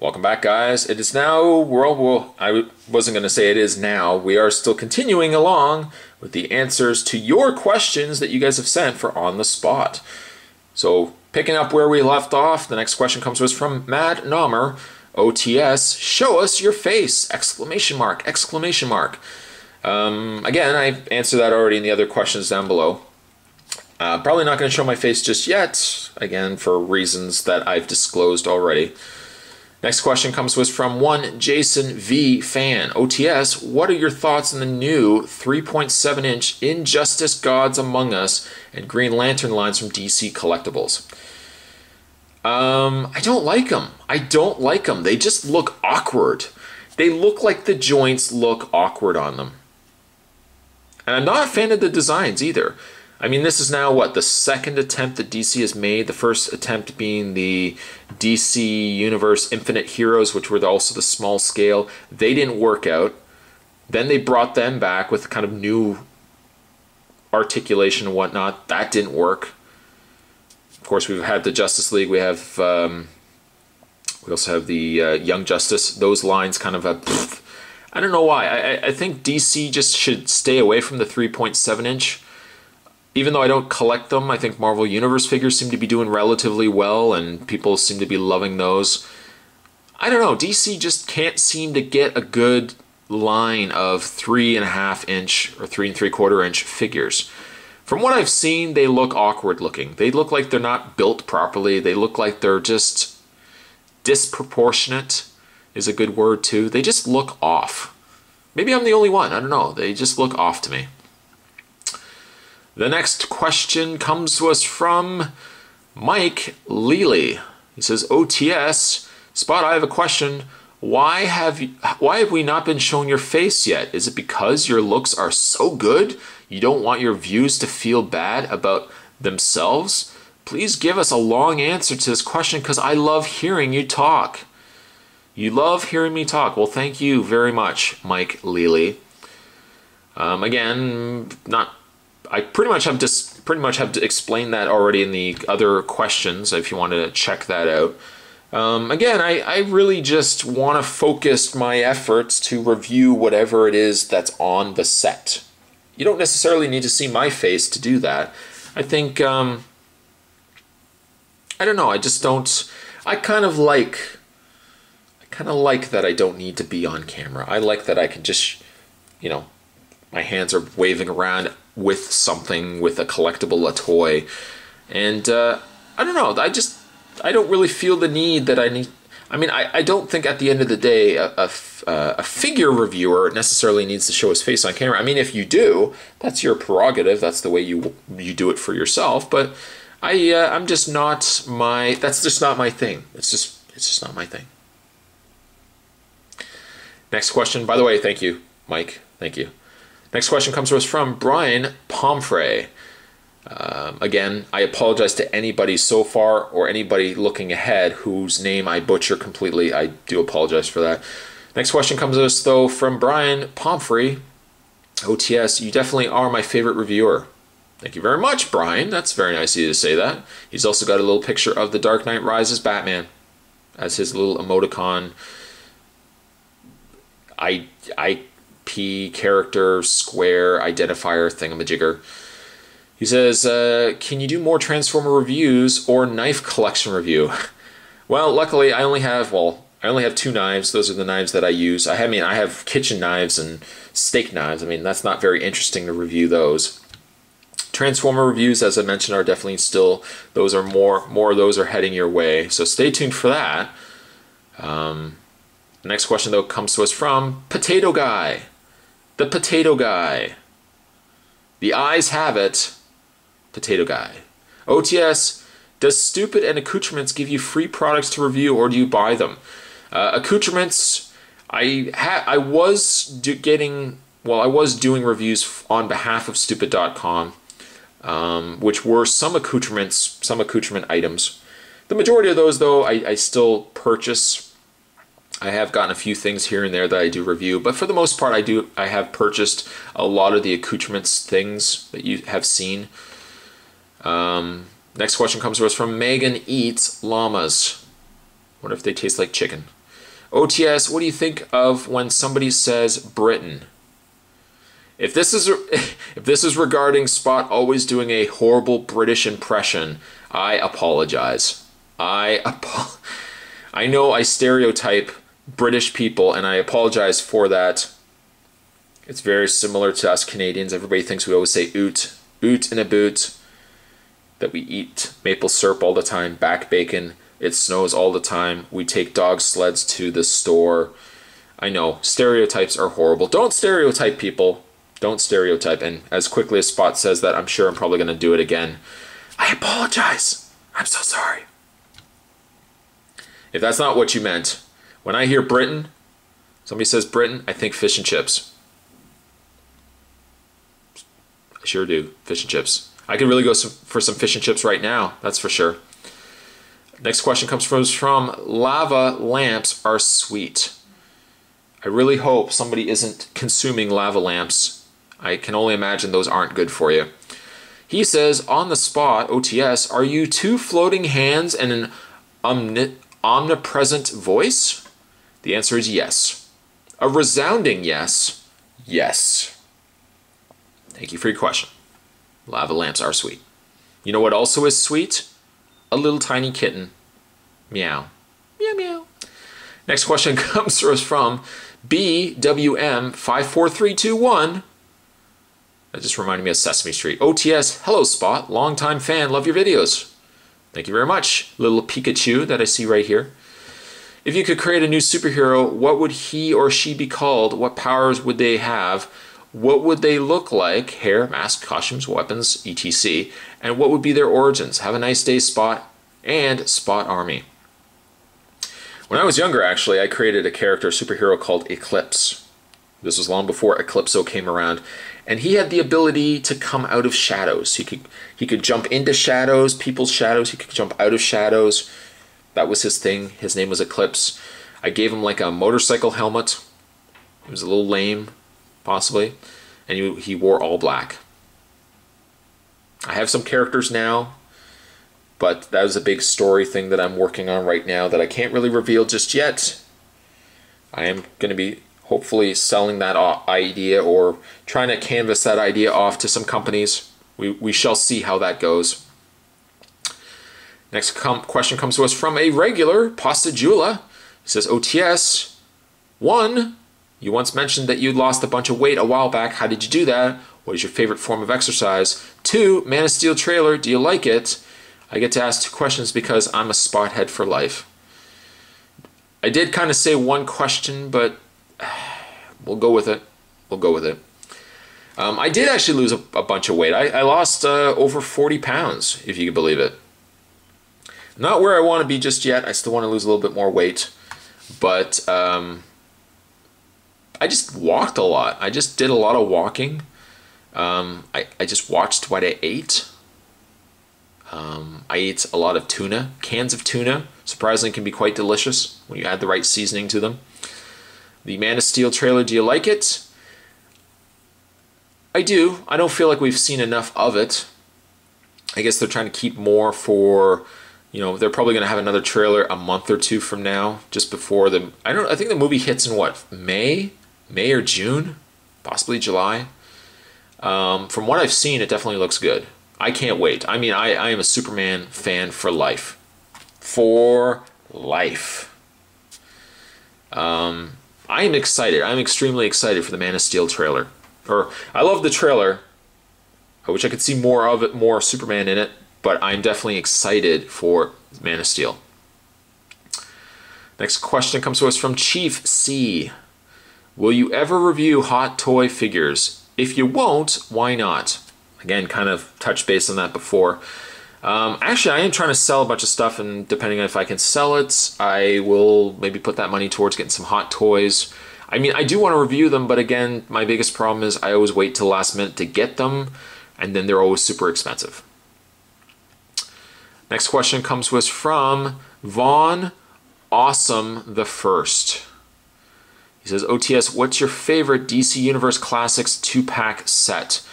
Welcome back, guys. It is now, well, I wasn't going to say it is now. We are still continuing along with the answers to your questions that you guys have sent for On the Spot. So, picking up where we left off, the next question comes to us from Mad Nomer. OTS, show us your face! Exclamation mark, exclamation mark. Again, I answered that already in the other questions down below. Probably not going to show my face just yet, again, for reasons that I've disclosed already. Next question comes to us from one Jason V. Fan. OTS, what are your thoughts on the new 3.7-inch Injustice Gods Among Us and Green Lantern lines from DC Collectibles? I don't like them. I don't like them. They just look awkward. They look like the joints look awkward on them. And I'm not a fan of the designs either. I mean, this is now, what, the second attempt that DC has made? The first attempt being the DC Universe Infinite Heroes, which were also the small scale. They didn't work out. Then they brought them back with kind of new articulation and whatnot. That didn't work. Of course, we've had the Justice League. We have, we also have the Young Justice. Those lines kind of I don't know why. I think DC just should stay away from the 3.7-inch. Even though I don't collect them, I think Marvel Universe figures seem to be doing relatively well, and people seem to be loving those. I don't know, DC just can't seem to get a good line of 3.5-inch or 3 3/4-inch figures. From what I've seen, they look awkward looking. They look like they're not built properly. They look like they're just disproportionate is a good word too. They just look off. Maybe I'm the only one, I don't know. They just look off to me. The next question comes to us from Mike Leely. He says, OTS, Spot, I have a question. Why have we not been shown your face yet? Is it because your looks are so good you don't want your views to feel bad about themselves? Please give us a long answer to this question because I love hearing you talk. You love hearing me talk. Well, thank you very much, Mike Leely. Again, I pretty much have explained that already in the other questions if you want to check that out. Again, I really just want to focus my efforts to review whatever it is that's on the set. You don't necessarily need to see my face to do that. I think, I don't know, I just don't, I kind of like that I don't need to be on camera. I like that I can just, you know, my hands are waving around with something, with a collectible, a toy. And I don't know, I don't really feel the need that I need. I mean, I don't think at the end of the day a figure reviewer necessarily needs to show his face on camera. I mean, if you do, that's your prerogative. That's the way you do it for yourself. But I'm just not my. That's just not my thing. It's just not my thing. Next question. By the way, thank you, Mike. Thank you. Next question comes to us from Brian Pomfrey. Again, I apologize to anybody so far or anybody looking ahead whose name I butcher completely. I do apologize for that. Next question comes to us, though, from Brian Pomfrey. OTS, you definitely are my favorite reviewer. Thank you very much, Brian. That's very nice of you to say that. He's also got a little picture of the Dark Knight Rises Batman as his little emoticon IP character square identifier thingamajigger. He says, can you do more Transformer reviews or knife collection review? Well, luckily I only have 2 knives. Those are the knives that I use. I have kitchen knives and steak knives. I mean, that's not very interesting to review those. Transformer reviews, as I mentioned, are definitely still, those are more of those are heading your way. So stay tuned for that. The next question, though, comes to us from Potato Guy. The Potato Guy. The eyes have it. Potato Guy. OTS, does Stupid and Accoutrements give you free products to review or do you buy them? Accoutrements, I was doing reviews on behalf of Stupid.com, which were some accoutrement items. The majority of those, though, I still purchase. I have gotten a few things here and there that I do review, but for the most part, I have purchased a lot of the accoutrements things that you have seen. Next question comes to us from Megan Eats Llamas. Wonder if they taste like chicken. OTS, what do you think of when somebody says Britain? If this is regarding Spot always doing a horrible British impression, I apologize. I know I stereotype British people, and I apologize for that. It's very similar to us Canadians. Everybody thinks we always say oot in a boot, that we eat maple syrup all the time, back bacon, it snows all the time, we take dog sleds to the store. I know, stereotypes are horrible. Don't stereotype people. Don't stereotype. And as quickly as Spot says that, I'm sure I'm probably going to do it again. I apologize. I'm so sorry. If that's not what you meant, when I hear Britain, somebody says Britain, I think fish and chips. I sure do. Fish and chips. I could really go for some fish and chips right now, that's for sure. Next question comes from Lava lamps are sweet. I really hope somebody isn't consuming lava lamps. I can only imagine those aren't good for you. He says, on the spot, OTS, are you two floating hands and an omnipresent voice? The answer is yes. A resounding yes. Yes. Thank you for your question. Lava lamps are sweet. You know what also is sweet? A little tiny kitten. Meow. Meow meow. Next question comes to us from BWM54321. That just reminded me of Sesame Street. OTS, hello Spot, longtime fan, love your videos. Thank you very much. Little Pikachu that I see right here. If you could create a new superhero, what would he or she be called? What powers would they have? What would they look like? Hair, mask, costumes, weapons, etc. And what would be their origins? Have a nice day, Spot and Spot Army. When I was younger, actually, I created a character, superhero called Eclipse. This was long before Eclipso came around. And he had the ability to come out of shadows. He could jump into shadows, people's shadows. He could jump out of shadows. That was his thing. His name was Eclipse. I gave him like a motorcycle helmet. It was a little lame, possibly. And he wore all black. I have some characters now, but that was a big story thing that I'm working on right now that I can't really reveal just yet. I am going to be hopefully selling that idea or trying to canvas that idea off to some companies. We shall see how that goes. Next question comes to us from a regular, Pasta Jula. He says, OTS, 1, you once mentioned that you'd lost a bunch of weight a while back. How did you do that? What is your favorite form of exercise? 2, Man of Steel trailer, do you like it? I get to ask 2 questions because I'm a spot head for life. I did kind of say 1 question, but we'll go with it. We'll go with it. I did actually lose a bunch of weight. I lost over 40 pounds, if you can believe it. Not where I want to be just yet. I still want to lose a little bit more weight. But I just walked a lot. I just did a lot of walking. I just watched what I ate. I ate a lot of tuna. Cans of tuna, surprisingly, can be quite delicious when you add the right seasoning to them. The Man of Steel trailer, do you like it? I do. I don't feel like we've seen enough of it. I guess they're trying to keep more for, you know, they're probably going to have another trailer a month or 2 from now, just before the, I think the movie hits in what, May or June? Possibly July. From what I've seen, it definitely looks good. I can't wait. I mean, I am a Superman fan for life. For life. I am excited. I'm extremely excited for the Man of Steel trailer. I love the trailer. I wish I could see more of it, more Superman in it, but I'm definitely excited for Man of Steel. Next question comes to us from Chief C. Will you ever review hot toy figures? If you won't, why not? Again, kind of touched base on that before. Actually, I am trying to sell a bunch of stuff, and depending on if I can sell it, I will maybe put that money towards getting some hot toys. I mean, I do want to review them, but again, my biggest problem is I always wait till the last minute to get them, and then they're always super expensive. Next question comes to us from Vaughn Awesome the First. He says, OTS, what's your favorite DC Universe Classics 2-pack set?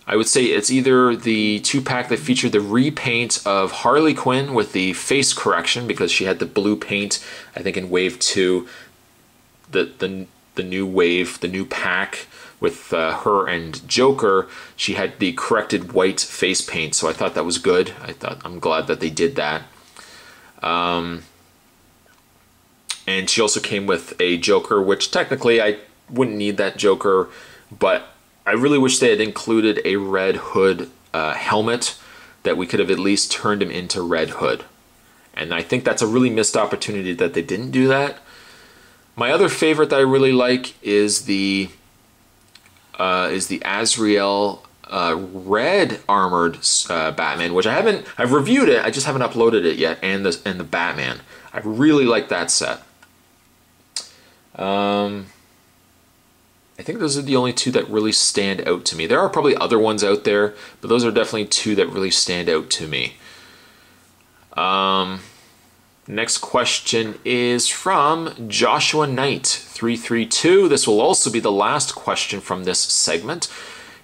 I would say it's either the 2-pack that featured the repaint of Harley Quinn with the face correction because she had the blue paint, I think in Wave 2. the new wave, the new pack with her and Joker. She had the corrected white face paint, so I thought that was good. I'm glad that they did that. And she also came with a Joker, which technically I wouldn't need that Joker, but I really wish they had included a Red Hood helmet, that we could have at least turned him into Red Hood. And I think that's a really missed opportunity that they didn't do that. My other favorite that I really like is the Azrael red armored Batman, which I've reviewed it, I just haven't uploaded it yet, and the Batman. I really like that set. I think those are the only two that really stand out to me. There are probably other ones out there, but those are definitely two that really stand out to me. Next question is from Joshua Knight 332. This will also be the last question from this segment.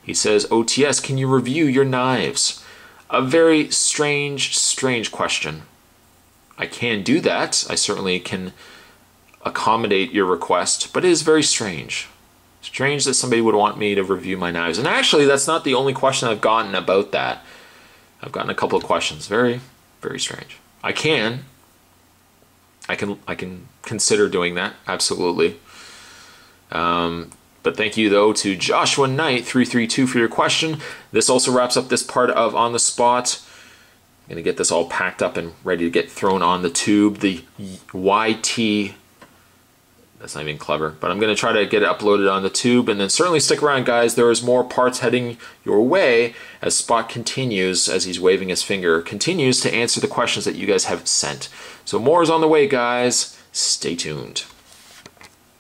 He says, OTS, can you review your knives? A very strange question. I can do that. I certainly can accommodate your request, but it is very strange. Strange that somebody would want me to review my knives. And actually, that's not the only question I've gotten about that. I've gotten a couple of questions. Very strange. I can consider doing that, absolutely. But thank you, though, to Joshua Knight 332 for your question. This also wraps up this part of On the Spot. I'm going to get this all packed up and ready to get thrown on the tube. The YT, that's not even clever, but I'm going to try to get it uploaded on the tube. And then certainly stick around, guys. There is more parts heading your way as Spot continues, as he's waving his finger, continues to answer the questions that you guys have sent. So more is on the way, guys. Stay tuned.